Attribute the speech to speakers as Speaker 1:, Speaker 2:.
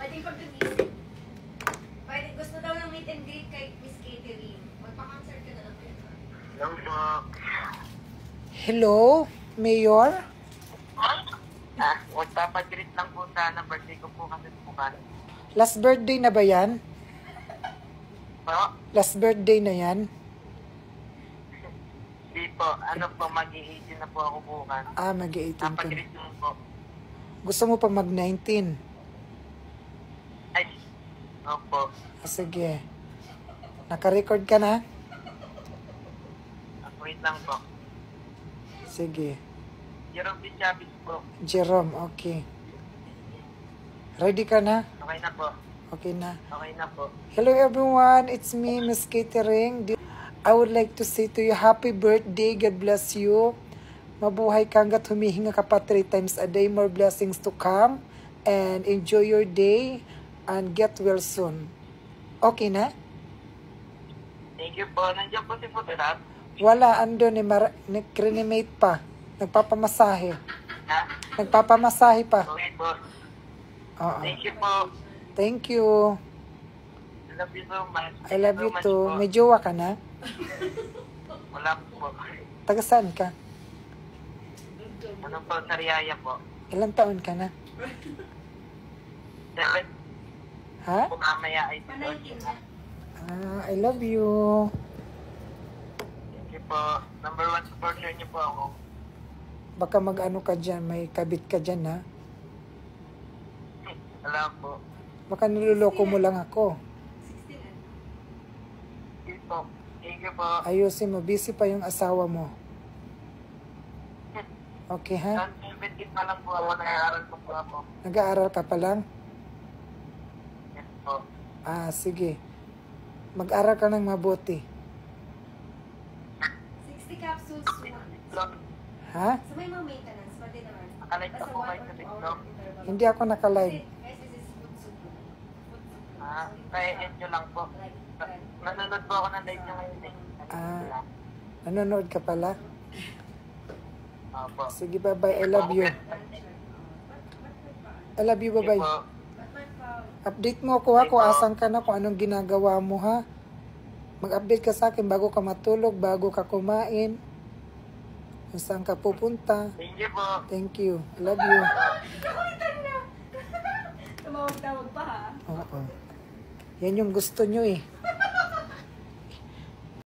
Speaker 1: Pwede pag-isip. Pwede, gusto daw ng meet and greet kay Miss Catherine. Magpa-concert ka na lang.
Speaker 2: Hello po.
Speaker 3: Hello, Mayor?
Speaker 2: Magpapag-greet lang po sana. Birthday ko po kasi bukas.
Speaker 3: Last birthday na ba yan?
Speaker 2: Po?
Speaker 3: Last birthday na yan?
Speaker 2: Hindi po. Ano po, mag-i-18 na po ako bukas.
Speaker 3: Mag-18 ka na.
Speaker 2: Papag-greet mo po.
Speaker 3: Gusto mo pa mag-19?
Speaker 2: Ay, opo.
Speaker 3: Sige. Naka-record ka na?
Speaker 2: Wait lang po.
Speaker 3: Sige.
Speaker 2: Jerome D. Chavez po.
Speaker 3: Jerome, okay. Ready ka na?
Speaker 2: Okay na po.
Speaker 3: Okay na.
Speaker 2: Okay na po.
Speaker 3: Hello everyone, it's me, Miss Catering. I would like to say to you, happy birthday, God bless you. Mabuhay ka hanggat humihinga ka pa 3 times a day, more blessings to come. And enjoy your day and get well soon. Okay na?
Speaker 2: Thank you po. Nandiyan po si Puturat.
Speaker 3: Wala, ando ni nag-crenimate pa. Nagpapamasahe.
Speaker 2: Ha?
Speaker 3: Nagpapamasahe pa.
Speaker 2: Okay po.
Speaker 3: Oo.
Speaker 2: Thank you po.
Speaker 3: Thank you.
Speaker 2: I love you so much.
Speaker 3: I love you
Speaker 2: Thank
Speaker 3: too.
Speaker 2: so much
Speaker 3: May jowa ka na?
Speaker 2: po. Wala po.
Speaker 3: Taga saan ka?
Speaker 2: Ano po, Sariaya po.
Speaker 3: Ilang taon ka na?
Speaker 2: Dapat
Speaker 3: Ha?
Speaker 2: po mamaya ay
Speaker 1: Pa-19 na.
Speaker 3: I love you.
Speaker 2: Thank you po. Number 1 supporter niyo po ako.
Speaker 3: Baka mag-ano ka dyan, may kabit ka dyan ha?
Speaker 2: Wala po.
Speaker 3: Baka niloloko mo lang ako.
Speaker 1: 16 na.
Speaker 2: Thank you po. Thank you po.
Speaker 3: Ayusin mo, busy pa yung asawa mo. Okay ha?
Speaker 2: Saan 17 pa lang po ako. Nag-aaral po po ako.
Speaker 3: Nag-aaral ka pa lang?
Speaker 2: Yes po.
Speaker 3: Sige. Mag-aral ka ng mabuti.
Speaker 1: 60 capsules.
Speaker 2: Tiklog.
Speaker 3: Ha?
Speaker 1: So may mga maintenance, pwede naman.
Speaker 2: Nakalive
Speaker 1: Basta
Speaker 2: ka po
Speaker 1: 1
Speaker 2: kayo
Speaker 1: or
Speaker 2: sa
Speaker 1: 2
Speaker 2: TikTok.
Speaker 1: hour interval.
Speaker 3: Hindi ako nakalive.
Speaker 1: Guys, this is food soup. Food soup.
Speaker 2: Kaya end nyo lang po.
Speaker 1: Like,
Speaker 2: Nanonood po ako ng live nyo ngayon eh.
Speaker 3: Nanonood ka pala?
Speaker 2: Opo.
Speaker 3: Sige, bye-bye. I love you. I love you, bye-bye. Update mo ako ha, kung asan ka na, kung anong ginagawa mo ha. Mag-update ka sa akin bago ka matulog, bago ka kumain. Kung saan ka pupunta.
Speaker 2: Thank you po.
Speaker 3: Thank you. I love you.
Speaker 1: Kakulitan na! Tumawag-tawag pa ha.
Speaker 3: Oo. Yan yung gusto nyo eh.